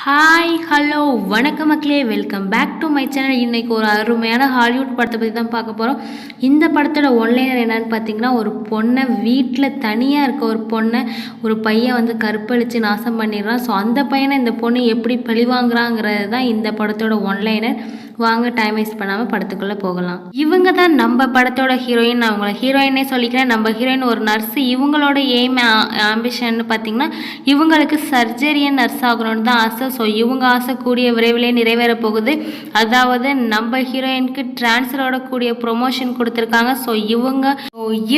Hi hello வணக்கம் மக்களே, welcome back to my channel. இன்றைக்கி ஒரு அருமையான ஹாலிவுட் படத்தை பற்றி தான் பார்க்க போகிறோம். இந்த படத்தோட ஒன்லைனர் என்னன்னு பார்த்தீங்கன்னா, ஒரு பொண்ணை வீட்டில் தனியாக இருக்க ஒரு பொண்ணை ஒரு பையன் வந்து கற்பழித்து நாசம் பண்ணிடுறான். ஸோ அந்த பையனை இந்த பொண்ணு எப்படி பழிவாங்குறாங்கிறது தான் இந்த படத்தோட ஒன்லைனர். வாங்க டைம் வேஸ்ட் பண்ணாமல் படத்துக்குள்ளே போகலாம். இவங்க தான் நம்ம படத்தோட ஹீரோயின். நான் அவங்கள ஹீரோயினே சொல்லிக்கிறேன். நம்ம ஹீரோயின் ஒரு நர்ஸு. இவங்களோட எய்ம் ஆம்பிஷன் பார்த்தீங்கன்னா, இவங்களுக்கு சர்ஜரியன் நர்ஸ் ஆகணும்னு தான் ஆசை. ஸோ இவங்க ஆசை கூடிய விரைவிலே நிறைவேற போகுது. அதாவது நம்ம ஹீரோயினுக்கு டிரான்ஸ்ஃபரோட கூடிய ப்ரொமோஷன் கொடுத்துருக்காங்க. ஸோ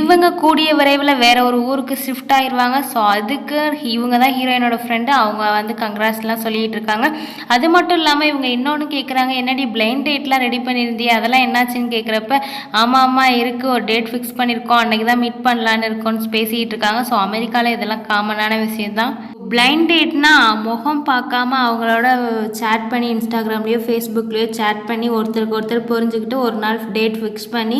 இவங்க கூடிய விரைவில் வேற ஒரு ஊருக்கு ஷிஃப்ட் ஆயிடுவாங்க. ஸோ அதுக்கு இவங்க தான் ஹீரோயினோட ஃப்ரெண்டு. அவங்க வந்து கங்க்ராஸ்லாம் சொல்லிட்டு இருக்காங்க. அது மட்டும் இல்லாமல் இவங்க இன்னொன்று கேட்குறாங்க, என்னடி பிளைண்ட் டேட்லாம் ரெடி பண்ணியிருந்தியே, அதெல்லாம் என்னாச்சுன்னு கேட்குறப்ப, ஆமாம் இருக்குது, ஒரு டேட் ஃபிக்ஸ் பண்ணியிருக்கோம், அன்றைக்கி தான் மீட் பண்ணலான்னு இருக்கோன்னு பேசிக்கிட்டு இருக்காங்க. ஸோ அமெரிக்காவில் இதெல்லாம் காமனான விஷயம்தான். பிளைண்ட் டேட்னா முகம் பார்க்காம அவங்களோட சேட் பண்ணி இன்ஸ்டாகிராம்லேயோ ஃபேஸ்புக்லேயோ சேட் பண்ணி ஒருத்தருக்கு ஒருத்தர் புரிஞ்சுக்கிட்டு ஒரு நாள் டேட் ஃபிக்ஸ் பண்ணி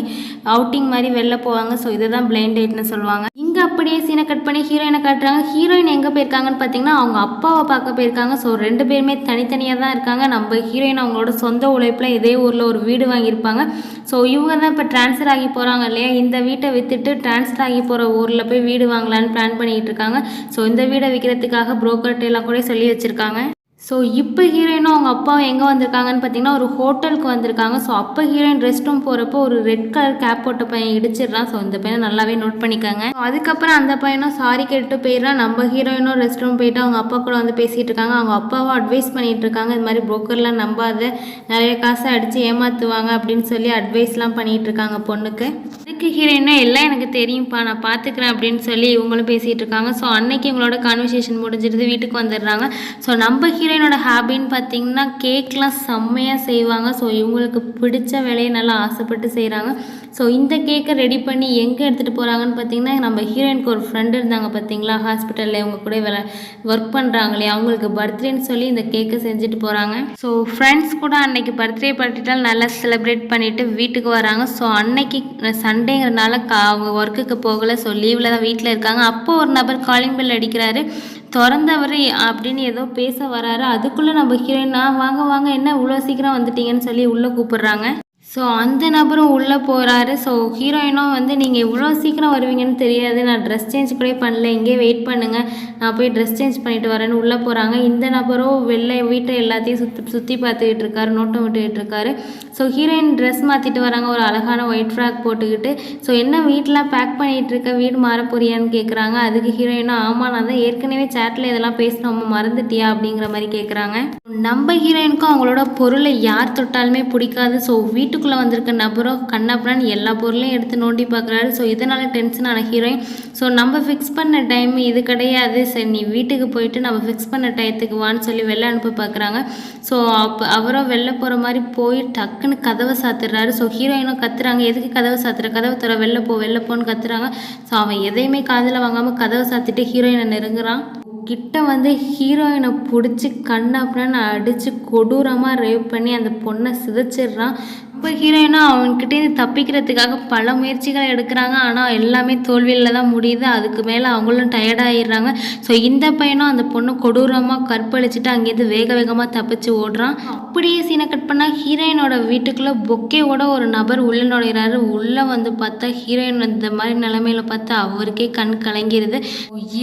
அவுட்டிங் மாதிரி வெளில போவாங்க. ஸோ இதை தான் பிளைண்ட் டேட்னு சொல்லுவாங்க. இங்கே அப்படியே சீனை கட் பண்ணி ஹீரோயினை காட்டுறாங்க. ஹீரோயின் எங்கே போயிருக்காங்கன்னு பார்த்தீங்கன்னா, அவங்க அப்பாவை பார்க்க போயிருக்காங்க. ஸோ ரெண்டு பேருமே தனித்தனியாக தான் இருக்காங்க. நம்ம ஹீரோயின் அவங்களோட சொந்த உழைப்பில் இதே ஊரில் ஒரு வீடு வாங்கியிருப்பாங்க. ஸோ இவங்க தான் இப்போ ட்ரான்ஸ்ஃபர் ஆகி போகிறாங்க இல்லையா, இந்த வீட்டை விற்றுட்டு ட்ரான்ஸ்ஃபர் ஆகி போகிற ஊரில் போய் வீடு வாங்கலான்னு பிளான் பண்ணிகிட்டு இருக்காங்க. ஸோ இந்த வீடை விற்கிறதுக்காக புரோக்கர்ட்ட எல்லாம் கூட சொல்லி வச்சுருக்காங்க. ஸோ இப்போ ஹீரோயினும் அவங்க அப்பாவும் எங்கே வந்திருக்காங்கன்னு பார்த்தீங்கன்னா, ஒரு ஹோட்டலுக்கு வந்திருக்காங்க. ஸோ அப்போ ஹீரோயின் ரெஸ்ட் ரூம் போகிறப்போ ஒரு ரெட் கலர் கேப் போட்ட பையன் இடிச்சிடுறான். ஸோ இந்த பையனை நல்லாவே நோட் பண்ணிக்காங்க. ஸோ அதுக்கப்புறம் அந்த பையனும் சாரி கேட்டு போயிடுறான். நம்ம ஹீரோயினும் ரெஸ்ட் ரூம் போயிட்டு அவங்க அப்பா கூட வந்து பேசிகிட்டு இருக்காங்க. அவங்க அப்பாவும் அட்வைஸ் பண்ணிகிட்டு இருக்காங்க, இது மாதிரி புரோக்கர்லாம் நம்பாத, நிறைய காசை அடித்து ஏமாற்றுவாங்க அப்படின்னு சொல்லி அட்வைஸ்லாம் பண்ணிகிட்டு இருக்காங்க பொண்ணுக்கு. அதுக்கு ஹீரோயினா, எல்லாம் எனக்கு தெரியும்ப்பா, நான் பார்த்துக்கிறேன் அப்படின்னு சொல்லி இவங்களும் பேசிகிட்டு இருக்காங்க. ஸோ அன்னைக்கு இவங்களோட கான்வர்சேஷன் முடிஞ்சிருது, வீட்டுக்கு வந்துடுறாங்க. ஸோ நம்ம ஹீரோயினோட ஹாபின்னு பார்த்தீங்கன்னா, கேக்லாம் செம்மையாக செய்வாங்க. ஸோ இவங்களுக்கு பிடிச்ச வேலையை நல்லா ஆசைப்பட்டு செய்கிறாங்க. ஸோ இந்த கேக்கை ரெடி பண்ணி எங்கே எடுத்துகிட்டு போகிறாங்கன்னு பார்த்தீங்கன்னா, நம்ம ஹீரோயினுக்கு ஒரு ஃப்ரெண்டு இருந்தாங்க பார்த்தீங்களா, ஹாஸ்பிட்டலில் இவங்க கூட ஒர்க் பண்ணுறாங்களே, அவங்களுக்கு பர்த்டேன்னு சொல்லி இந்த கேக்கை செஞ்சுட்டு போகிறாங்க. ஸோ ஃப்ரெண்ட்ஸ் கூட அன்னைக்கு பர்த்டே பார்ட்டிட்டால் நல்லா செலிப்ரேட் பண்ணிவிட்டு வீட்டுக்கு வராங்க. ஸோ அன்னைக்கு சண்டேங்கிறனால அவங்க ஒர்க்குக்கு போகலை. ஸோ லீவில் தான் வீட்டில் இருக்காங்க. அப்போது ஒரு நபர் காலிங் பெல் அடிக்கிறாரு. திறந்தவர் அப்படின்னு ஏதோ பேச வராரு. அதுக்குள்ளே நம்ம ஹீரோயின், வாங்க வாங்க, என்ன இவ்வளோ சீக்கிரம் வந்துட்டீங்கன்னு சொல்லி உள்ளே கூப்பிடுறாங்க. ஸோ அந்த நபரும் உள்ளே போகிறாரு. ஸோ ஹீரோயினும் வந்து, நீங்கள் இவ்வளோ சீக்கிரம் வருவீங்கன்னு தெரியாது, நான் ட்ரெஸ் சேஞ்ச் கூட பண்ணல, இங்கே வெயிட் பண்ணுங்கள், நான் போய் ட்ரெஸ் சேஞ்ச் பண்ணிட்டு வரேன்னு உள்ளே போகிறாங்க. இந்த நபரும் வெளில வீட்டை எல்லாத்தையும் சுற்றி பார்த்துக்கிட்டு இருக்காரு, நோட்டம் விட்டுக்கிட்டு இருக்காரு. ஸோ ஹீரோயின் ட்ரெஸ் மாற்றிட்டு வராங்க, ஒரு அழகான ஒயிட் ஃப்ராக் போட்டுக்கிட்டு. ஸோ என்ன வீட்டெலாம் பேக் பண்ணிகிட்டு இருக்க, வீடு மாற போறியான்னு கேட்குறாங்க. அதுக்கு ஹீரோயினும், ஆமாம் நான் தான் ஏற்கனவே சேட்டில் இதெல்லாம் பேசினோம், மறந்துட்டியா அப்படிங்கிற மாதிரி கேட்குறாங்க. நம்ம ஹீரோயினுக்கும் அவங்களோட பொருளை யார் தொட்டாலுமே பிடிக்காது. ஸோ வீட்டுக்குள்ளே வந்திருக்க நபரும் கண்ணாப்புறான்னு எல்லா பொருளையும் எடுத்து நோண்டி பார்க்குறாரு. ஸோ இதனால் டென்ஷன் ஆன ஹீரோயின், ஸோ நம்ம ஃபிக்ஸ் பண்ண டைம் இது கிடையாது, சரி நீ வீட்டுக்கு போயிட்டு நம்ம ஃபிக்ஸ் பண்ண டயத்துக்கு வான்னு சொல்லி வெளில அனுப்ப பார்க்குறாங்க. ஸோ அவரும் வெளில போகிற மாதிரி போய் டக்குன்னு கதவை சாத்துறாரு. ஸோ ஹீரோயினும் கத்துறாங்க, எதுக்கு கதவை சாத்துற, கதவை தர, வெளில போன்னு கத்துறாங்க. ஸோ அவன் எதையுமே காதில் வாங்காமல் கதவை சாத்திட்டு ஹீரோயினை நெருங்குறான். கிட்ட வந்து ஹீரோயினை பிடிச்சி கண்ணு அப்படின்னு அடித்து கொடூரமாக ரேப் பண்ணி அந்த பொண்ணை சிதைச்சிடுறான். இப்போ ஹீரோயினும் அவன்கிட்டேருந்து தப்பிக்கிறதுக்காக பல முயற்சிகளை எடுக்கிறாங்க. ஆனால் எல்லாமே தோல்வியில் தான் முடியுது. அதுக்கு மேலே அவங்களும் டயர்டாகிடுறாங்க. ஸோ இந்த பையனும் அந்த பொண்ணை கொடூரமாக கற்பழிச்சிட்டு அங்கேருந்து வேக வேகமாக தப்பிச்சு ஓடுறான். அப்படியே சீனை கட் பண்ணால் ஹீரோயினோட வீட்டுக்குள்ளே பொக்கேவோட ஒரு நபர் உள்ளே நுழைகிறாரு. உள்ளே வந்து பார்த்தா ஹீரோயின் இந்த மாதிரி நிலைமையில பார்த்தா அவருக்கே கண் கலங்கிடுது.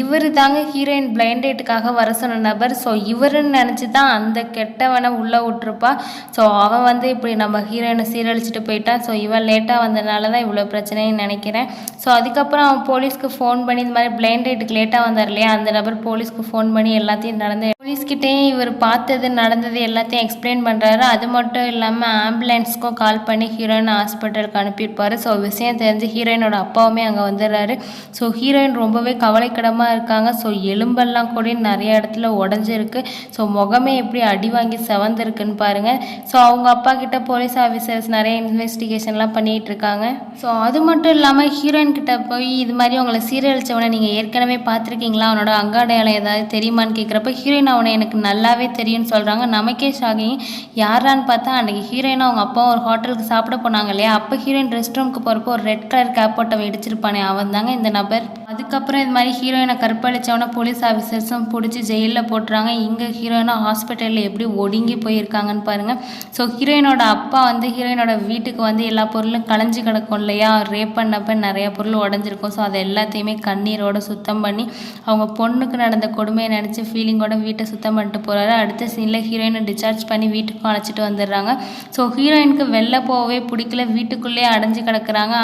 இவர் தாங்க ஹீரோயின் பிளைண்ட் டேட்டுக்காக வர சொன்ன நபர். ஸோ இவருன்னு நினச்சி தான் அந்த கெட்டவனை உள்ளே விட்டுருப்பா. ஸோ அவன் வந்து இப்படி நம்ம ஹீரோயினை சீரழிச்சிட்டு போயிட்டான். ஸோ இவன் லேட்டாக வந்ததுனால தான் இவ்வளோ பிரச்சனைன்னு நினைக்கிறேன். ஸோ அதுக்கப்புறம் அவன் போலீஸ்க்கு ஃபோன் பண்ணி, இந்த மாதிரி பிளைண்ட் டேட்டுக்கு லேட்டாக வந்தார் இல்லையா, அந்த நபர் போலீஸ்க்கு ஃபோன் பண்ணி எல்லாத்தையும் போலீஸ்கிட்டேயும் இவர் பார்த்தது நடந்தது எல்லாத்தையும் எக்ஸ்பிளைன் பண்ணுறாரு. அது மட்டும் இல்லாமல் ஆம்புலன்ஸ்க்கும் கால் பண்ணி ஹீரோயின் ஹாஸ்பிட்டலுக்கு அனுப்பியிருப்பார். ஸோ விஷயம் தெரிஞ்சு ஹீரோயினோட அப்பாவுமே அங்கே வந்துடுறாரு. ஸோ ஹீரோயின் ரொம்பவே கவலைக்கிடமாக இருக்காங்க. ஸோ எலும்பெல்லாம் கூட நிறைய இடத்துல உடஞ்சிருக்கு. ஸோ முகமே எப்படி அடி வாங்கி செவந்திருக்குன்னு பாருங்கள். ஸோ அவங்க அப்பா கிட்ட போலீஸ் ஆஃபீஸர் ஆஃபீஸர்ஸ் நிறைய இன்வெஸ்டிகேஷன்லாம் பண்ணிகிட்டு இருக்காங்க. ஸோ அது மட்டும் இல்லாமல் ஹீரோயின் கிட்ட போய் இது மாதிரி அவங்கள சீரழிச்சவனை நீங்கள் ஏற்கனவே பார்த்துருக்கீங்களா, அவனோட அங்காடையாளம் ஏதாவது தெரியுமான்னு கேட்குறப்ப ஹீரோயின் அவனை எனக்கு நல்லாவே தெரியும்னு சொல்கிறாங்க. நமக்கே ஷாகிங். யாரான்னு பார்த்தா அன்றைக்கி ஹீரோயினும் அவங்க அப்பா ஒரு ஹோட்டலுக்கு சாப்பிட போனாங்க இல்லையா, அப்போ ஹீரோயின் ரெஸ்ட் ரூமுக்கு போகிறப்போ ஒரு ரெட் கலர் கேப் போட்டவன் இடிச்சிருப்பானே, அவன் தாங்க இந்த நபர். அதுக்கப்புறம் இது மாதிரி ஹீரோயினை கற்பழிச்சவனை போலீஸ் ஆஃபீஸர்ஸும் பிடிச்சி ஜெயிலில் போட்டுறாங்க. இங்கே ஹீரோயினை ஹாஸ்பிட்டலில் எப்படி ஒடுங்கி போயிருக்காங்கன்னு பாருங்கள். ஸோ ஹீரோயினோட அப்பா வந்து ஹீரோயினோட வீட்டுக்கு வந்து எல்லா பொருளும் களைஞ்சி கிடக்கும் இல்லையா, ரேப் பண்ணப்போ நிறையா பொருள் உடஞ்சிருக்கும். ஸோ அதை எல்லாத்தையுமே கண்ணீரோட சுத்தம் பண்ணி அவங்க பொண்ணுக்கு நடந்த கொடுமையை நினச்சி ஃபீலிங்கோட வீட்டை சுத்தம் பண்ணிட்டு போகிறாரு. அடுத்த சீனில் ஹீரோயினை டிஸ்சார்ஜ் பண்ணி வீட்டுக்கும் அழைச்சிட்டு வந்துடுறாங்க. ஸோ ஹீரோயினுக்கு வெளில போகவே பிடிக்கல, வீட்டுக்குள்ளேயே அடைஞ்சு கிடக்குறாங்க.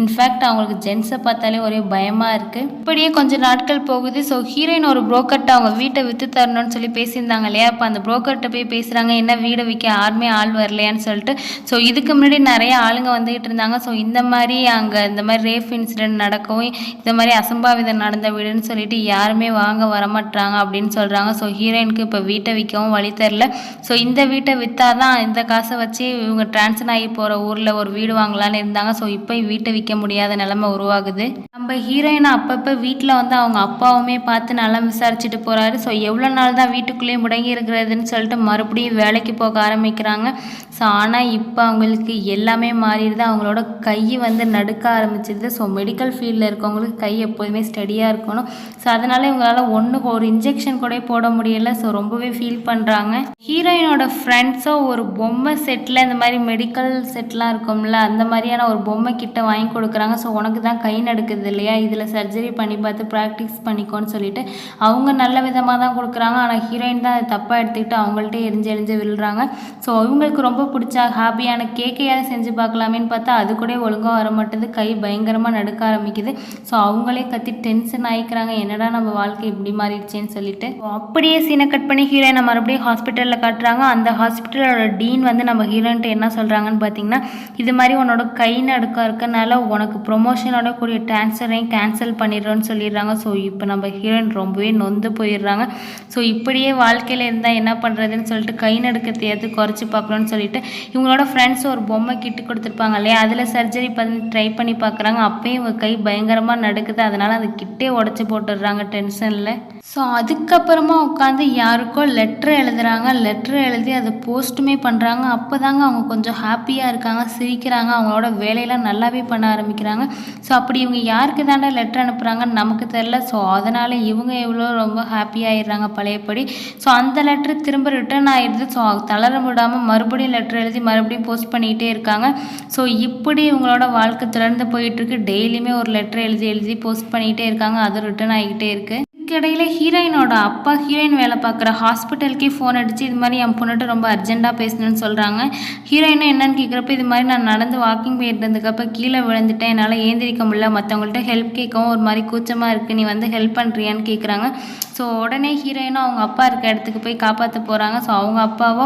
இன்ஃபேக்ட் அவங்களுக்கு ஜென்ஸை பார்த்தாலே ஒரே பயமாக இருக்குது. இப்படியே கொஞ்சம் நாட்கள் போகுது. ஸோ ஹீரோயின் ஒரு புரோக்கர்கிட்ட அவங்க வீட்டை விற்று தரணும்னு சொல்லி பேசியிருந்தாங்க இல்லையா, அப்போ அந்த புரோக்கர்கிட்ட போய் பேசுகிறாங்க, என்ன வீடை விற்க யாருமே ஆள் வரலையான்னு சொல்லிட்டு. ஸோ இதுக்கு முன்னாடி நிறைய ஆளுங்க வந்துகிட்டு இருந்தாங்க. ஸோ இந்த மாதிரி அங்கே இந்த மாதிரி ரேப் இன்சிடென்ட் நடக்கவும் இந்த மாதிரி அசம்பாவிதம் நடந்த வீடுன்னு சொல்லிட்டு யாருமே வாங்க வரமாட்டாங்க அப்படின்னு சொல்கிறாங்க. ஸோ ஹீரோயினுக்கு இப்போ வீட்டை விற்கவும் வழி தரல. ஸோ இந்த வீட்டை விற்றாதான் இந்த காசை வச்சு இவங்க டிரான்ஸ்ஃபர் ஆகி போகிற ஊரில் ஒரு வீடு வாங்கலான்னு இருந்தாங்க. ஸோ இப்போ வீட்டை விற்க முடியாத நிலைமை உருவாகுது. நம்ம ஹீரோயினை அப்பப்போ வீட்டில் வந்து அவங்க அப்பாவுமே பார்த்து நல்லா விசாரிச்சுட்டு போகிறாரு. ஸோ எவ்வளோ நாள் தான் வீட்டுக்குள்ளேயே முடங்கி இருக்கிறதுன்னு சொல்லிட்டு மறுபடியும் வேலைக்கு போக ஆரம்பிக்கிறாங்க. ஸோ ஆனால் இப்போ அவங்களுக்கு எல்லாமே மாறிடுது. அவங்களோட கை வந்து நடுக்க ஆரம்பிச்சிடுது. ஸோ மெடிக்கல் ஃபீல்டில் இருக்கவங்களுக்கு கை எப்போதுமே ஸ்டடியாக இருக்கணும். ஸோ அதனால் இவங்களால் ஒரு இன்ஜெக்ஷன் கூட போட முடியல. ஸோ ரொம்பவே ஃபீல் பண்ணுறாங்க. ஹீரோயினோட ஃப்ரெண்ட்ஸோ ஒரு பொம்மை செட்டில் இந்த மாதிரி மெடிக்கல் செட்லாம் இருக்கும்ல, அந்த மாதிரியான ஒரு பொம்மை கிட்ட வாங்கி கொடுக்குறாங்க. ஸோ உனக்கு தான் கை நடுக்குது இல்லையா, இதில் சர்ஜரி பண்ணி பார்த்து ப்ராக்டிஸ் பண்ணிக்கோன்னு சொல்லிட்டு அவங்க நல்ல விதமாக தான் கொடுக்குறாங்க. ஆனால் ஹீரோயின் தான் அதை தப்பாக எடுத்துக்கிட்டு அவங்கள்ட்ட எரிஞ்சு விழுறாங்க. ஸோ அவங்களுக்கு ரொம்ப பிடிச்சா ஹாப்பியான கேக்கையாவது செஞ்சு பார்க்கலாமேன்னு பார்த்தா அது கூட ஒழுங்காக வர மாட்டேது, கை பயங்கரமாக நடுக்க ஆரம்பிக்குது. ஸோ அவங்களே கத்தி டென்ஷன் ஆகிக்கிறாங்க, என்னடா நம்ம வாழ்க்கை இப்படி மாறிடுச்சேன்னு சொல்லிட்டு. அப்படியே சீனை கட் பண்ணி ஹீரோயினை மறுபடியும் ஹாஸ்பிட்டலில் காட்டுறாங்க. அந்த ஹாஸ்பிட்டலோட டீன் வந்து நம்ம ஹீரோயின்ட்டு என்ன சொல்கிறாங்கன்னு பார்த்தீங்கன்னா, இது மாதிரி உன்னோட கை நடுக்க இருக்கனால உனக்கு ப்ரொமோஷனோட கூடிய ட்ரான்ஸ்ஃபரையும் கேன்சல் பண்ணிடுறோன்னு சொல்லிடுறாங்க. ஸோ இப்போ நம்ம ஹீரோயின் ரொம்பவே நொந்து போயிடுறாங்க. ஸோ இப்படியே வாழ்க்கையில் இருந்தால் என்ன பண்ணுறதுன்னு சொல்லிட்டு கை நடுக்கத்தையாவது குறைச்சி பார்க்கணுன்னு சொல்லிட்டு இவங்களோட ஃப்ரெண்ட்ஸ் ஒரு பொம்மை கிட்டு கொடுத்துருப்பாங்க இல்லையா, அதில் சர்ஜரி பண்ணி ட்ரை பண்ணி பார்க்குறாங்க. அப்போயும் இவங்க கை பயங்கரமாக நடுக்குது. அதனால் அந்த கிட்டே உடச்சி போட்டுடுறாங்க டென்ஷனில். ஸோ அதுக்கப்புறமா உட்காந்து யாருக்கோ லெட்ரு எழுதுகிறாங்க. லெட்ரு எழுதி அதை போஸ்ட்டுமே பண்ணுறாங்க. அப்போ தாங்க அவங்க கொஞ்சம் ஹாப்பியாக இருக்காங்க, சிரிக்கிறாங்க, அவங்களோட வேலையெல்லாம் நல்லாவே பண்ண ஆரம்பிக்கிறாங்க. ஸோ அப்படி இவங்க யாருக்கு தாண்டா லெட்ரு அனுப்புகிறாங்கன்னு நமக்கு தெரில. ஸோ அதனால் இவங்க எவ்வளோ ரொம்ப ஹாப்பியாகிடுறாங்க பழையபடி. ஸோ அந்த லெட்ரு திரும்ப ரிட்டர்ன் ஆகிடுது. ஸோ தளர விடாமல் மறுபடியும் லெட்ரு எழுதி மறுபடியும் போஸ்ட் பண்ணிகிட்டே இருக்காங்க. ஸோ இப்படி இவங்களோட வாழ்க்கை தொடர்ந்து போயிட்டுருக்கு. டெய்லியுமே ஒரு லெட்ரு எழுதி போஸ்ட் பண்ணிகிட்டே இருக்காங்க. அது ரிட்டர்ன் ஆகிக்கிட்டே இருக்குது. இதுக்கிடையில் ஹீரோயினோட அப்பா ஹீரோயின் வேலை பார்க்குற ஹாஸ்பிட்டலுக்கே ஃபோன் அடித்து இது மாதிரி என் பொண்ணுட்டு ரொம்ப அர்ஜென்ட்டாக பேசணுன்னு சொல்கிறாங்க. ஹீரோயினும் என்னன்னு கேட்குறப்ப இது மாதிரி நான் நடந்து வாக்கிங் போயிட்டு இருந்ததுக்கப்போ கீழே விழுந்துட்டேன், என்னால் ஏந்திரிக்க முடியல, மற்றவங்கள்ட்ட ஹெல்ப் கேட்கவும் ஒரு மாதிரி கூச்சமாக இருக்குது, நீ வந்து ஹெல்ப் பண்ணுறியான்னு கேட்குறாங்க. ஸோ உடனே ஹீரோயினும் அவங்க அப்பா இருக்க இடத்துக்கு போய் காப்பாற்ற போகிறாங்க. ஸோ அவங்க அப்பாவோ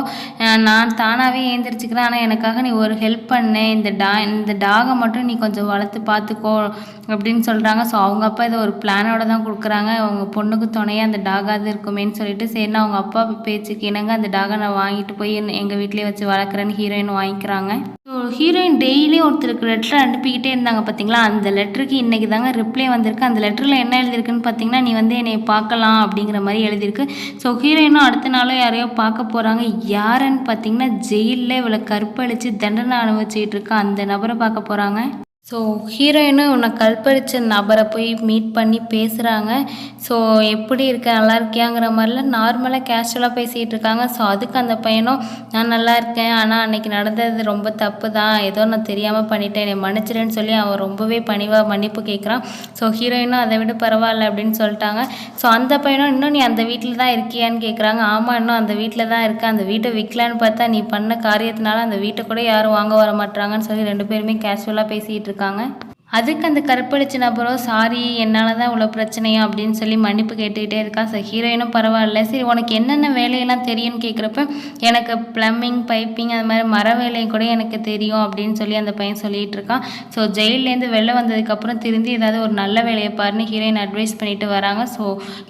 நான் தானாகவே ஏந்திரிச்சிக்கிறேன், ஆனால் எனக்காக நீ ஒரு ஹெல்ப் பண்ணு, இந்த டாகை மட்டும் நீ கொஞ்சம் வளர்த்து பார்த்துக்கோ அப்படின்னு சொல்கிறாங்க. ஸோ அவங்க அப்பா இதை ஒரு பிளானோட தான் கொடுக்குறாங்க. அவங்க பொண்ணுக்கு துணையாக அந்த டாகாவது இருக்குமேன்னு சொல்லிட்டு சரினா அவங்க அப்பா பேச்சுக்கு இணங்க அந்த டாகை நான் வாங்கிட்டு போய் எங்கள் வீட்டிலே வச்சு வளர்க்குறேன்னு ஹீரோயின் வாங்கிக்கிறாங்க. ஸோ ஹீரோயின் டெய்லியும் ஒருத்தருக்கு லெட்டர் அனுப்பிக்கிட்டே இருந்தாங்க பார்த்தீங்களா, அந்த லெட்டருக்கு இன்றைக்கி தாங்க ரிப்ளை வந்திருக்கு. அந்த லெட்டரில் என்ன எழுதியிருக்குன்னு பார்த்தீங்கன்னா, நீ வந்து என்னை பார்க்கலாம் அப்படிங்கிற மாதிரி எழுதியிருக்கு. ஸோ ஹீரோயினும் அடுத்த நாளும் யாரையோ பார்க்க போகிறாங்க. யாருன்னு பார்த்தீங்கன்னா, ஜெயிலில் இவளை கற்பழித்து தண்டனை அனுபவிச்சிட்டு இருக்க அந்த நபரை பார்க்க போகிறாங்க. ஸோ ஹீரோயினும் உன்னை கற்பழித்த நபரை போய் மீட் பண்ணி பேசுகிறாங்க. ஸோ எப்படி இருக்க, நல்லா இருக்கியாங்கிற மாதிரிலாம் நார்மலாக கேஷுவலாக பேசிகிட்டு இருக்காங்க. ஸோ அதுக்கு அந்த பையனும் நான் நல்லா இருக்கேன், ஆனால் அன்றைக்கி நடந்தது ரொம்ப தப்பு தான், ஏதோ நான் தெரியாமல் பண்ணிட்டேன், என்னை மன்னிச்சிடுன்னு சொல்லி அவன் ரொம்பவே பணிவாக மன்னிப்பு கேட்குறான். ஸோ ஹீரோயினும் அதை விட பரவாயில்ல அப்படின்னு சொல்லிட்டாங்க. ஸோ அந்த பையனும் இன்னும் நீ அந்த வீட்டில் தான் இருக்கியான்னு கேட்குறாங்க. ஆமாம், இன்னும் அந்த வீட்டில் தான் இருக்கேன், அந்த வீட்டை விற்கலான்னு பார்த்தா நீ பண்ண காரியத்தினால அந்த வீட்டை கூட யாரும் வாங்க வர மாட்டாங்கன்னு சொல்லி ரெண்டு பேருமே கேஷுவலாக பேசிகிட்டு இருக்காங்க. அதுக்கு அந்த கற்பழிச்ச நபரோ சாரி என்னால் தான் இவ்வளோ பிரச்சனையா அப்படின்னு சொல்லி மன்னிப்பு கேட்டுக்கிட்டே இருக்கா. ஸோ ஹீரோயினும் பரவாயில்ல, சரி உனக்கு என்னென்ன வேலையெல்லாம் தெரியும்னு கேட்குறப்ப எனக்கு ப்ளம்பிங், பைப்பிங், அது மாதிரி மர வேலை கூட எனக்கு தெரியும் அப்படின்னு சொல்லி அந்த பையன் சொல்லிகிட்டு இருக்கான். ஸோ ஜெயிலேருந்து வெளில வந்ததுக்கப்புறம் திரும்பி ஏதாவது ஒரு நல்ல வேலையை பாருன்னு ஹீரோயின் அட்வைஸ் பண்ணிட்டு வராங்க. ஸோ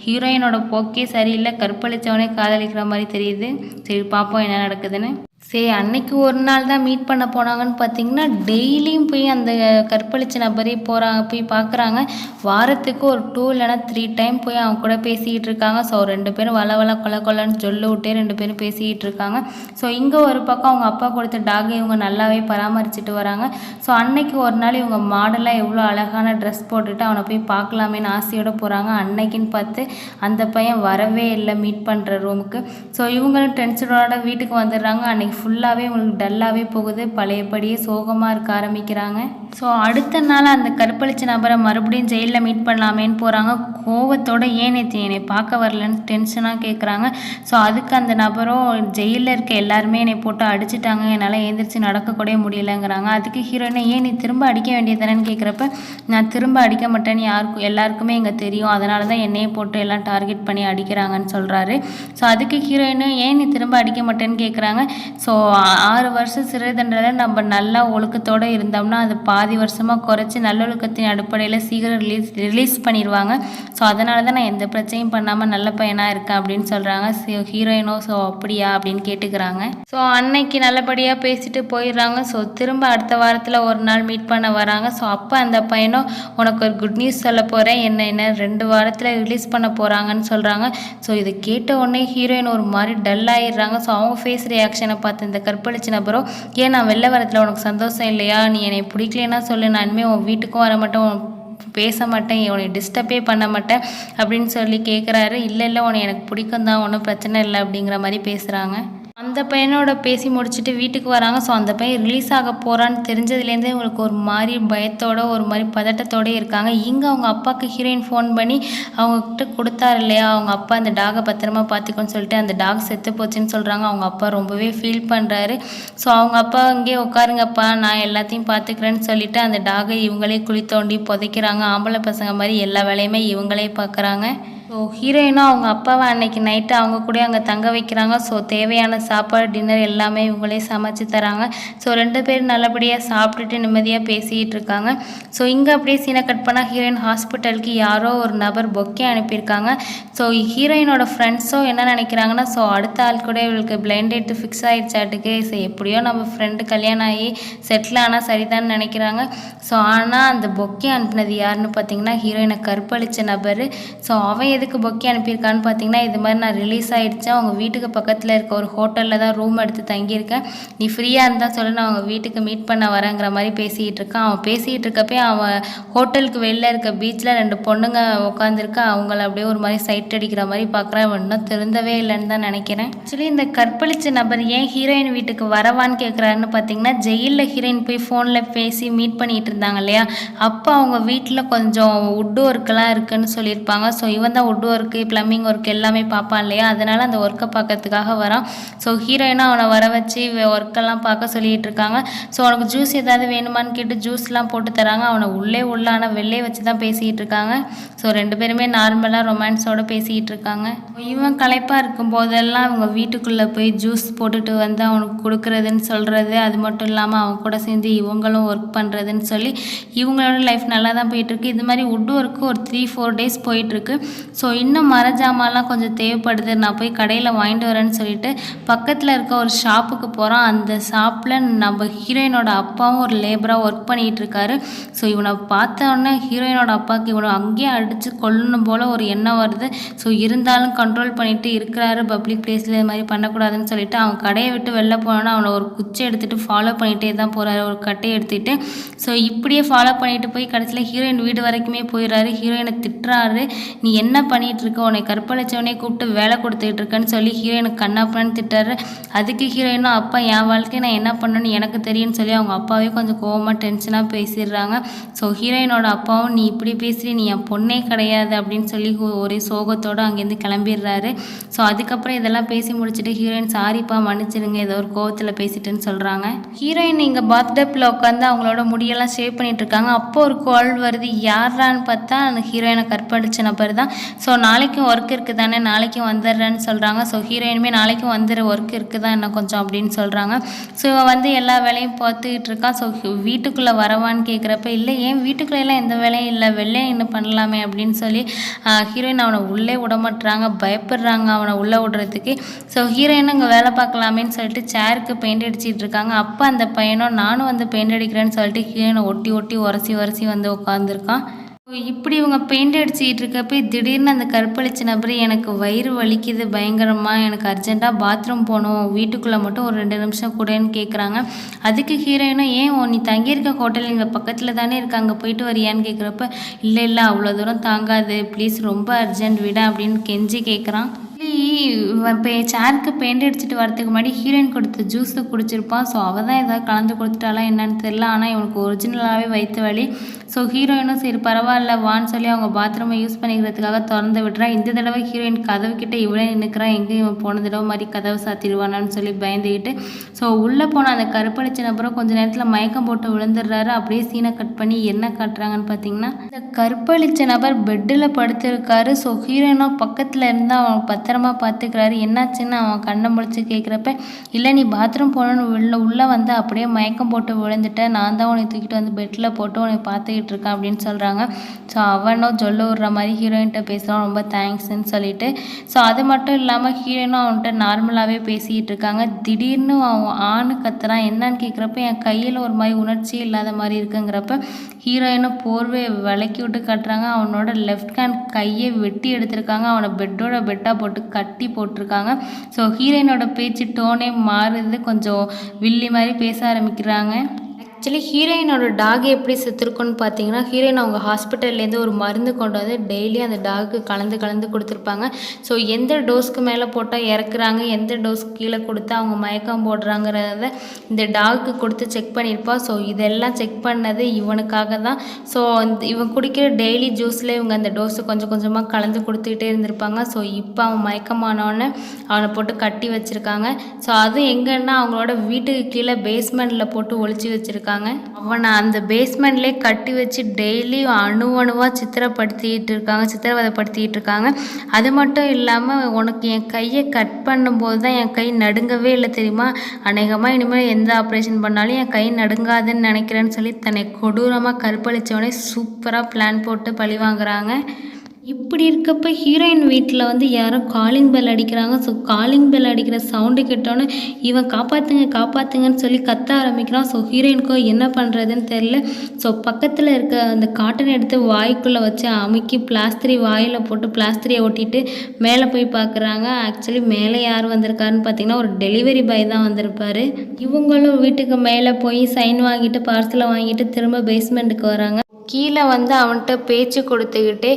ஹீரோயினோட போக்கே சரியில்லை, கற்பழித்தவனே காதலிக்கிற மாதிரி தெரியுது. சரி பார்ப்போம் என்ன நடக்குதுன்னு. சரி, அன்னைக்கு ஒரு நாள் தான் மீட் பண்ண போனாங்கன்னு பார்த்தீங்கன்னா, டெய்லியும் போய் அந்த கற்பழிச்ச நபரே போய் பார்க்குறாங்க. வாரத்துக்கு ஒரு 2 இல்லைனா 3 டைம் போய் அவங்க கூட பேசிக்கிட்டு இருக்காங்க. ஸோ 2 பேரும் வள வள கொல கொலன்னு சொல்ல விட்டே 2 பேரும் பேசிக்கிட்டு இருக்காங்க. ஸோ இங்கே ஒரு பக்கம் அவங்க அப்பா கொடுத்த டாகை இவங்க நல்லாவே பராமரிச்சுட்டு வராங்க. ஸோ அன்னைக்கு ஒரு நாள் இவங்க மாடலாக எவ்வளோ அழகான ட்ரெஸ் போட்டுட்டு அவனை போய் பார்க்கலாமேன்னு ஆசையோடு போகிறாங்க. அன்னைக்குன்னு பார்த்து அந்த பையன் வரவே இல்லை மீட் பண்ணுற ரூமுக்கு. ஸோ இவங்களும் டென்ஷனோட வீட்டுக்கு வந்துடுறாங்க. அன்னைக்கு ஃபுல்லாகவே உங்களுக்கு டல்லாகவே போகுது. பழையபடியே சோகமாக இருக்க ஆரம்பிக்கிறாங்க. ஸோ அடுத்த நாள் அந்த கற்பழிச்ச நபரை மறுபடியும் ஜெயிலில் மீட் பண்ணலாமேன்னு போகிறாங்க. கோவத்தோட ஏன் நேற்று என்னை பார்க்க வரலன்னு டென்ஷனாக கேட்குறாங்க. ஸோ அதுக்கு அந்த நபரும் ஜெயிலில் இருக்க எல்லாருமே என்னை போட்டு அடிச்சிட்டாங்க, என்னால் எழுந்திரிச்சு நடக்கக்கூட முடியலைங்கிறாங்க. அதுக்கு ஹீரோயினை ஏன் நீ திரும்ப அடிக்க வேண்டியதானேன்னு கேட்குறப்ப, நான் திரும்ப அடிக்க மாட்டேன்னு எல்லாருக்குமே இங்கே தெரியும், அதனால தான் என்னையே போட்டு எல்லாம் டார்கெட் பண்ணி அடிக்கிறாங்கன்னு சொல்கிறாரு. ஸோ அதுக்கு ஹீரோயினும் ஏன் நீ திரும்ப அடிக்க மாட்டேன்னு கேட்குறாங்க. ஸோ 6 வருஷம் சிறை தண்டனை நம்ம நல்லா ஒழுக்கத்தோடு இருந்தோம்னா அது பாதி வருஷமாக குறைச்சி நல்லொழுக்கத்தின் அடிப்படையில் சீக்கிரம் ரிலீஸ் பண்ணிடுவாங்க. ஸோ அதனால தான் நான் எந்த பிரச்சனையும் பண்ணாமல் நல்ல பையனாக இருக்கேன் அப்படின்னு சொல்கிறாங்க. ஹீரோயினோ ஸோ அப்படியா அப்படின்னு கேட்டுக்கிறாங்க. ஸோ அன்னைக்கு நல்லபடியாக பேசிட்டு போயிடுறாங்க. ஸோ திரும்ப அடுத்த வாரத்தில் ஒரு நாள் மீட் பண்ண வராங்க. ஸோ அப்போ அந்த பையனும் உனக்கு ஒரு குட் நியூஸ் சொல்ல போகிறேன், என்ன 2 வாரத்தில் ரிலீஸ் பண்ண போகிறாங்கன்னு சொல்கிறாங்க. ஸோ இதை கேட்ட உடனே ஹீரோயின் ஒரு மாதிரி டல் ஆகிடுறாங்க. ஸோ அவங்க ஃபேஸ் ரியாக்ஷனை பார்த்து இந்த கற்பழிச்சு நபரோ, ஏன் நான் வெளில வரத்தில் உனக்கு சந்தோஷம் இல்லையா, நீ என்னை பிடிக்கலன்னா சொல்லு, நான் இனிமேல் உன் வீட்டுக்கும் வர மாட்டேன், பேச மாட்டேன், உன்னை டிஸ்டர்பே பண்ண மாட்டேன் அப்படின்னு சொல்லி கேட்குறாரு. இல்லை உன்னை எனக்கு பிடிக்கும் தான், ஒன்றும் பிரச்சனை இல்லை அப்படிங்கிற மாதிரி பேசுகிறாங்க. அந்த பையனோட பேசி முடிச்சுட்டு வீட்டுக்கு வராங்க. ஸோ அந்த பையன் ரிலீஸ் ஆக போகிறான்னு தெரிஞ்சதுலேருந்தே இவங்களுக்கு ஒரு மாதிரி பயத்தோட ஒரு மாதிரி பதட்டத்தோடு இருக்காங்க. இங்கே அவங்க அப்பாவுக்கு ஹீரோயின் ஃபோன் பண்ணி அவங்கக்கிட்ட கொடுத்தாரு இல்லையா, அவங்க அப்பா அந்த டாகை பத்திரமா பார்த்துக்கோன்னு சொல்லிட்டு அந்த டாக் செத்து போச்சுன்னு சொல்கிறாங்க. அவங்க அப்பா ரொம்பவே ஃபீல் பண்ணுறாரு. ஸோ அவங்க அப்பா இங்கே உட்காருங்கப்பா, நான் எல்லாத்தையும் பார்த்துக்கிறேன்னு சொல்லிட்டு அந்த டாகை இவங்களே குழி தோண்டி புதைக்கிறாங்க. ஆம்பளை பசங்க மாதிரி எல்லா வேலையுமே இவங்களே பார்க்குறாங்க. ஸோ ஹீரோயினும் அவங்க அப்பாவை அன்னைக்கு நைட்டு அவங்க கூட அங்கே தங்க வைக்கிறாங்க. ஸோ தேவையான சாப்பாடு டின்னர் எல்லாமே இவங்களே சமைச்சு தராங்க. ஸோ 2 பேரும் நல்லபடியாக சாப்பிட்டுட்டு நிம்மதியாக பேசிகிட்டு இருக்காங்க. ஸோ இங்கே அப்படியே சீனை கட் பண்ணால் ஹீரோயின் ஹாஸ்பிட்டலுக்கு யாரோ ஒரு நபர் பொக்கே அனுப்பியிருக்காங்க. ஸோ ஹீரோயினோட ஃப்ரெண்ட்ஸோ என்ன நினைக்கிறாங்கன்னா, ஸோ அடுத்த ஆள் கூட இவளுக்கு பிளைண்ட் டேட்டு ஃபிக்ஸ் ஆகிடுச்சாட்டுக்கு, ஸோ எப்படியோ நம்ம ஃப்ரெண்டு கல்யாணம் ஆகி செட்டில் ஆனால் சரிதான்னு நினைக்கிறாங்க. ஸோ ஆனால் அந்த பொக்கே அனுப்பினது யாருன்னு பார்த்தீங்கன்னா ஹீரோயினை கற்பழித்த நபர். ஸோ அவன் எதுக்கு பொக்கே அனுப்பியிருக்கான்னு பார்த்தீங்கன்னா, இது மாதிரி நான் ரிலீஸ் ஆகிடுச்சேன், அவங்க வீட்டுக்கு பக்கத்தில் இருக்க ஒரு ஹோட்டலில் தான் ரூம் எடுத்து தங்கியிருக்கேன், நீ ஃப்ரீயாக இருந்தால் சொல்லி நான் அவங்க வீட்டுக்கு மீட் பண்ண வரேங்கிற மாதிரி பேசிக்கிட்டு இருக்கான். அவன் பேசிகிட்டு இருக்கப்பே அவன் ஹோட்டலுக்கு வெளில இருக்க பீச்சில் 2 பொண்ணுங்க உட்காந்துருக்கா, அவங்கள அப்படியே ஒரு மாதிரி சைட் அடிக்கிற மாதிரி பார்க்குறான். அவன் இன்னும் திருந்தவே இல்லைன்னு தான் நினைக்கிறேன். ஆக்சுவலி இந்த கற்பழித்த நபர் ஏன் ஹீரோயின் வீட்டுக்கு வரவான்னு கேட்குறாருன்னு பார்த்தீங்கன்னா, ஜெயிலில் ஹீரோயின் போய் ஃபோனில் பேசி மீட் பண்ணிகிட்டு இருந்தாங்க இல்லையா, அப்போ அவங்க வீட்டில் கொஞ்சம் வுட் ஒர்க்கெல்லாம் இருக்குதுன்னு சொல்லியிருப்பாங்க. ஸோ இவன் தான் வுட் ஒர்க்கு ப்ளம்பிங் ஒர்க் எல்லாமே பார்ப்பான் இல்லையா, அதனால் அந்த ஒர்க்கை பார்க்கறதுக்காக வரான். ஸோ ஹீரோயினாக அவனை வர வச்சு ஒர்க்கெல்லாம் பார்க்க சொல்லிகிட்டு இருக்காங்க. ஸோ அவனுக்கு ஜூஸ் ஏதாவது வேணுமான்னு கேட்டு ஜூஸ்லாம் போட்டு தராங்க. அவனை உள்ள ஆனால் வெளிலே வச்சு தான் பேசிக்கிட்டு இருக்காங்க. ஸோ 2 பேருமே நார்மலாக ரொமான்ஸோடு பேசிக்கிட்டு இருக்காங்க. இவன் களைப்பாக இருக்கும் போதெல்லாம் அவங்க வீட்டுக்குள்ளே போய் ஜூஸ் போட்டுட்டு வந்து அவனுக்கு கொடுக்குறதுன்னு சொல்கிறது, அது மட்டும் இல்லாமல் அவங்க கூட சேர்ந்து இவங்களும் ஒர்க் பண்ணுறதுன்னு சொல்லி இவங்களோட லைஃப் நல்லா தான் போயிட்டுருக்கு. இது மாதிரி வுட் ஒர்க்கு ஒரு 3-4 டேஸ் போயிட்டுருக்கு. ஸோ இன்னும் மர ஜாமான்லாம் கொஞ்சம் தேவைப்படுது, நான் போய் கடையில் வாங்கிட்டு வரேன்னு சொல்லிட்டு பக்கத்தில் இருக்க ஒரு ஷாப்புக்கு போகிறான். அந்த ஷாப்பில் நம்ம ஹீரோயினோட அப்பாவும் ஒரு லேபராக ஒர்க் பண்ணிகிட்டு இருக்காரு. ஸோ இவனை பார்த்தோன்னே ஹீரோயினோட அப்பாவுக்கு இவனை அங்கேயே அடித்து கொல்லணும் போல் ஒரு எண்ணம் வருது. ஸோ இருந்தாலும் கண்ட்ரோல் பண்ணிட்டு இருக்கிறாரு, பப்ளிக் பிளேஸில் இது மாதிரி பண்ணக்கூடாதுன்னு சொல்லிட்டு அவன் கடையை விட்டு வெளில போனோன்னா அவனை ஒரு குச்சி எடுத்துகிட்டு ஃபாலோ பண்ணிகிட்டே தான் போகிறாரு, ஒரு கட்டையை எடுத்துகிட்டு. ஸோ இப்படியே ஃபாலோ பண்ணிட்டு போய் கடைசியில் ஹீரோயின் வீடு வரைக்குமே போயிடுறாரு. ஹீரோயினை திட்டுறாரு, நீ என்ன பண்ணிகிட்டு இருக்க, உன்னை கற்பழிச்சவனே கூப்பிட்டு வேலை கொடுத்துக்கிட்டு இருக்கேன்னு சொல்லி ஹீரோயினுக்கு கண்ணாப்பன்னு திட்டாரு. அதுக்கு ஹீரோயினும், அப்பா என் வாழ்க்கையை நான் என்ன பண்ணணும்னு எனக்கு தெரியும்னு சொல்லி அவங்க அப்பாவே கொஞ்சம் கோவமாக டென்ஷனாக பேசிடுறாங்க. ஸோ ஹீரோயினோட அப்பாவும், நீ இப்படி பேசுகிறீ, நீ என் பொண்ணே கிடையாது அப்படின்னு சொல்லி ஒரே சோகத்தோடு அங்கேருந்து கிளம்பிடுறாரு. ஸோ அதுக்கப்புறம் இதெல்லாம் பேசி முடிச்சுட்டு ஹீரோயின், சாரிப்பா மன்னிச்சிடுங்க, ஏதோ ஒரு கோவத்தில் பேசிட்டுன்னு சொல்கிறாங்க. ஹீரோயின் இங்கே பாத்டப்பில் உட்காந்து அவங்களோட முடியெல்லாம் ஷேவ் பண்ணிட்டு இருக்காங்க. அப்போ ஒரு கால் வருது, யாரான்னு பார்த்தா அந்த ஹீரோயினை கற்பழிச்ச நபர் தான். ஸோ நாளைக்கும் ஒர்க் இருக்குது தானே, நாளைக்கும் வந்துடுறேன்னு சொல்கிறாங்க. ஸோ ஹீரோயினுமே நாளைக்கும் வந்துடுற ஒர்க் இருக்குது தான் இன்னும் கொஞ்சம் அப்படின்னு சொல்கிறாங்க. ஸோ இவன் வந்து எல்லா வேலையும் பார்த்துக்கிட்டு இருக்கான். ஸோ வீட்டுக்குள்ளே வரவான்னு கேட்குறப்ப, இல்லை ஏன் வீட்டுக்குள்ளெல்லாம் எந்த வேலையும் இல்லை, வெளிலே இன்னும் பண்ணலாமே அப்படின்னு சொல்லி ஹீரோயின் அவனை உள்ளே விடமாட்டுறாங்க, பயப்படுறாங்க அவனை உள்ளே விடுறதுக்கு. ஸோ ஹீரோயினும் இங்கே வேலை பார்க்கலாமேன்னு சொல்லிட்டு சேருக்கு பெயிண்ட் அடிச்சிட்டு இருக்காங்க. அப்போ அந்த பையனும் நானும் வந்து பெயிண்ட் அடிக்கிறேன்னு சொல்லிட்டு ஹீரோயினை ஒட்டி ஒட்டி உரசி வந்து உட்காந்துருக்கான். இப்படி இவங்க பெயிண்ட் அடிச்சுக்கிட்டு இருக்கப்போ திடீர்னு அந்த கற்பழிச்ச நபர், எனக்கு வயிறு வலிக்குது பயங்கரமாக, எனக்கு அர்ஜென்ட்டாக பாத்ரூம் போகணும், வீட்டுக்குள்ளே மட்டும் ஒரு 2 நிமிஷம் கூடன்னு கேட்குறாங்க. அதுக்கு ஹீரோயினும், ஏன் நீ தங்கியிருக்க ஹோட்டல் இங்கே பக்கத்தில் தானே இருக்கு, அங்கே போயிட்டு வரியான்னு கேட்குறப்ப, இல்லை அவ்வளோ தூரம் தாங்காது ப்ளீஸ், ரொம்ப அர்ஜென்ட் விட அப்படின்னு கெஞ்சி கேட்குறான். சேருக்கு பெயிண்ட் அடிச்சுட்டு வரதுக்கு முன்னாடி ஹீரோயின் கொடுத்த ஜூஸை குடிச்சிருப்பான். ஸோ அவள் தான் ஏதாவது கலந்து கொடுத்துட்டாலாம் என்னன்னு தெரில. ஆனால் இவனுக்கு ஒரிஜினலாகவே வயிற்று வலி. ஸோ ஹீரோயினும் சரி பரவாயில்ல வான்னு சொல்லி அவங்க பாத்ரூமை யூஸ் பண்ணிக்கிறதுக்காக திறந்து விட்டுறான். இந்த தடவை ஹீரோயின் கதவு கிட்ட இவளே நின்றுக்கிறான், எங்கே இவன் போன தடவை மாதிரி கதவை சாத்திடுவானான்னு சொல்லி பயந்துக்கிட்டு. ஸோ உள்ளே போன அந்த கருப்பளிச்ச நபரும் கொஞ்சம் நேரத்தில் மயக்கம் போட்டு விழுந்துடுறாரு. அப்படியே சீனை கட் பண்ணி என்ன காட்டுறாங்கன்னு பார்த்தீங்கன்னா, இந்த கருப்பளிச்ச நபர் பெட்டில் படுத்திருக்காரு. ஸோ ஹீரோயினும் பக்கத்தில் இருந்தால் அவன் பத்திரமா பார்த்துக்கிறாரு. என்னாச்சுன்னு அவன் கண்ணை முழிச்சு கேட்குறப்ப, இல்லை நீ பாத்ரூம் போகணுன்னு உள்ளே வந்து அப்படியே மயக்கம் போட்டு விழுந்துட்டேன், நான் தான் உன்னை தூக்கிட்டு வந்து பெட்டில் போட்டு உன்னை பார்த்துக்கிட்டு இருக்கேன் அப்படின்னு சொல்கிறாங்க. ஸோ அவனும் சொல்ல விடுற மாதிரி ஹீரோயின்கிட்ட பேசுகிறான், ரொம்ப தேங்க்ஸ்ன்னு சொல்லிட்டு. ஸோ அது மட்டும் இல்லாமல் ஹீரோயினும் அவன்கிட்ட நார்மலாகவே பேசிக்கிட்டு இருக்காங்க. திடீர்னு அவன் ஆணு கத்துறான். என்னன்னு கேட்குறப்ப, என் கையில் ஒரு மாதிரி உணர்ச்சி இல்லாத மாதிரி இருக்குங்கிறப்ப ஹீரோயினும் போர்வையை விளக்கி விட்டு கட்டுறாங்க. அவனோட லெஃப்ட் ஹேண்ட் கையை வெட்டி எடுத்திருக்காங்க. அவனை பெட்டாக போட்டு கட்டி போட்டிருக்காங்க. ஸோ ஹீரோயினோட பேச்சு டோனே மாறுது, கொஞ்சம் வில்லி மாதிரி பேச ஆரம்பிக்கிறாங்க. ஆக்சுவலி ஹீரோயினோட டாக் எப்படி செத்துருக்குன்னு பார்த்தீங்கன்னா, ஹீரோயின் அவங்க ஹாஸ்பிட்டல்லேருந்து ஒரு மருந்து கொண்டு வந்து டெய்லி அந்த டாக்கு கலந்து கொடுத்துருப்பாங்க. ஸோ எந்த டோஸ்க்கு மேலே போட்டால் இறக்குறாங்க, எந்த டோஸ்க்கு கீழே கொடுத்தா அவங்க மயக்கம் போடுறாங்கிறத இந்த டாக்கு கொடுத்து செக் பண்ணியிருப்பா. ஸோ இதெல்லாம் செக் பண்ணது இவனுக்காக தான். ஸோ இவன் குடிக்கிற டெய்லி ஜூஸில் இவங்க அந்த டோஸை கொஞ்சம் கொஞ்சமாக கலந்து கொடுத்துக்கிட்டே இருந்திருப்பாங்க. ஸோ இப்போ அவன் மயக்கமானவொடனே அவனை போட்டு கட்டி வச்சுருக்காங்க. ஸோ அது எங்கன்னா அவங்களோட வீட்டுக்கு கீழே பேஸ்மெண்ட்டில் போட்டு ஒளிச்சு வச்சுருக்காங்க. அவனை அந்த பேஸ்மெண்ட்லேயே கட்டி வச்சு டெய்லி அணுவாக சித்திரவதைப்படுத்திக்கிட்டு இருக்காங்க. அது மட்டும் இல்லாமல், உனக்கு என் கையை கட் பண்ணும்போது தான் என் கை நடுங்கவே இல்லை தெரியுமா, அநேகமாக இனிமேல் எந்த ஆப்ரேஷன் பண்ணாலும் என் கை நடுங்காதுன்னு நினைக்கிறேன்னு சொல்லி தன்னை கொடூரமாக கற்பழித்தவனே சூப்பராக பிளான் போட்டு பழி வாங்குறாங்க. இப்படி இருக்கப்போ ஹீரோயின் வீட்டில் வந்து யாரோ காலிங் பெல் அடிக்கிறாங்க. ஸோ காலிங் பெல் அடிக்கிற சவுண்டு கேட்டோன்னே இவன் காப்பாற்றுங்கன்னு சொல்லி கத்த ஆரம்பிக்கிறான். ஸோ ஹீரோயினுக்கோ என்ன பண்ணுறதுன்னு தெரில. ஸோ பக்கத்தில் இருக்க அந்த காட்டன் எடுத்து வாய்க்குள்ளே வச்சு அமுக்கி பிளாஸ்திரி வாயில் போட்டு பிளாஸ்திரியை ஒட்டிட்டு மேலே போய் பார்க்குறாங்க. ஆக்சுவலி மேலே யார் வந்திருக்காருன்னு பார்த்தீங்கன்னா, ஒரு டெலிவரி பாய் தான் வந்திருப்பார். இவங்களும் வீட்டுக்கு மேலே போய் சைன் வாங்கிட்டு பார்சலை வாங்கிட்டு திரும்ப பேஸ்மெண்ட்டுக்கு வராங்க. கீழே வந்து அவன்கிட்ட பேச்சு கொடுத்துக்கிட்டே,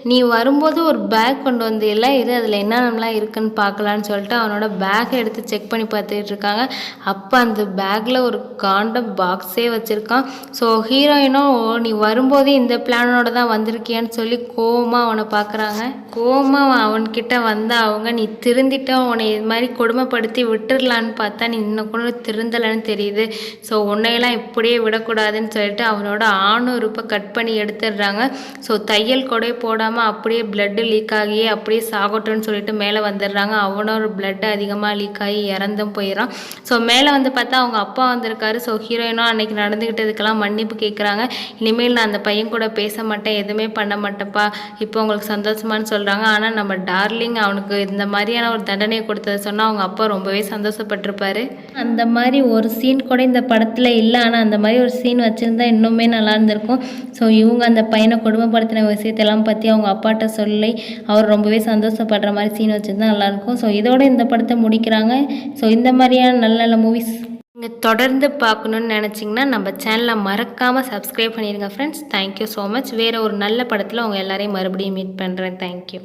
நீ வரும்போது ஒரு பேக் கொண்டு வந்தில்ல, அதில் என்னென்னலாம் இருக்குன்னு பார்க்கலான்னு சொல்லிட்டு அவனோட பேக்கை எடுத்து செக் பண்ணி பார்த்துக்கிட்டு இருக்காங்க. அப்போ அந்த பேக்கில் ஒரு காண்டம் பாக்ஸே வச்சுருக்கான். ஸோ ஹீரோயினும், நீ வரும்போதே இந்த பிளானோட தான் வந்திருக்கியான்னு சொல்லி கோவமாக அவனை பார்க்குறாங்க. கோவமாக அவன்கிட்ட வந்து அவங்க, நீ திருந்திட்ட, உன்னை இது மாதிரி கொடுமைப்படுத்தி விட்டுடலான்னு பார்த்தா நீ இன்னும் கூட திருந்தலைன்னு தெரியுது. ஸோ உன்னையெல்லாம் இப்படியே விடக்கூடாதுன்னு சொல்லிட்டு அவனோட ஆணுறுப்பை கட் பண்ணி எடுத்துடுறாங்க. ஸோ தையல் கூட போடாமல் அப்படியே பிளட்டு லீக் ஆகி அப்படியே சாகட்டும்னு சொல்லிட்டு மேலே வந்துடுறாங்க. அவனோட பிளட்டு அதிகமாக லீக் ஆகி இறந்தும் போயிடறான். ஸோ மேலே வந்து பார்த்தா அவங்க அப்பா வந்திருக்காரு. ஸோ ஹீரோயினும் அன்னைக்கு நடந்துக்கிட்டதுக்கெல்லாம் மன்னிப்பு கேட்குறாங்க. இனிமேல் நான் அந்த பையன் கூட பேச மாட்டேன், எதுவுமே பண்ண மாட்டேன்ப்பா, இப்போ உங்களுக்கு சந்தோஷமானு சொல்கிறாங்க. ஆனால் நம்ம டார்லிங் அவனுக்கு இந்த மாதிரியான ஒரு தண்டனையை கொடுத்ததை சொன்னால் அவங்க அப்பா ரொம்பவே சந்தோஷப்பட்டிருப்பாரு. அந்த மாதிரி ஒரு சீன் கூட இந்த படத்தில் இல்லை. ஆனால் அந்த மாதிரி ஒரு சீன் வச்சுருந்தா இன்னுமே நல்லா இருந்திருக்கும். ஸோ இவங்க அந்த பையனை கொடுமைப்படுத்தின விஷயத்தெல்லாம் பற்றி அவங்க அப்பாட்ட சொல்லி அவர் ரொம்பவே சந்தோஷப்படுற மாதிரி சீன் வச்சுருந்தா நல்லாயிருக்கும். ஸோ இதோட இந்த படத்தை முடிக்கிறாங்க. ஸோ இந்த மாதிரியான நல்ல நல்ல மூவிஸ் நீங்கள் தொடர்ந்து பார்க்கணுன்னு நினச்சிங்கன்னா நம்ம சேனலை மறக்காமல் சப்ஸ்கிரைப் பண்ணிடுங்க ஃப்ரெண்ட்ஸ். Thank you so much. வேறு ஒரு நல்ல படத்தில் உங்கள் எல்லாரையும் மறுபடியும் மீட் பண்ணுறேன். தேங்க்யூ.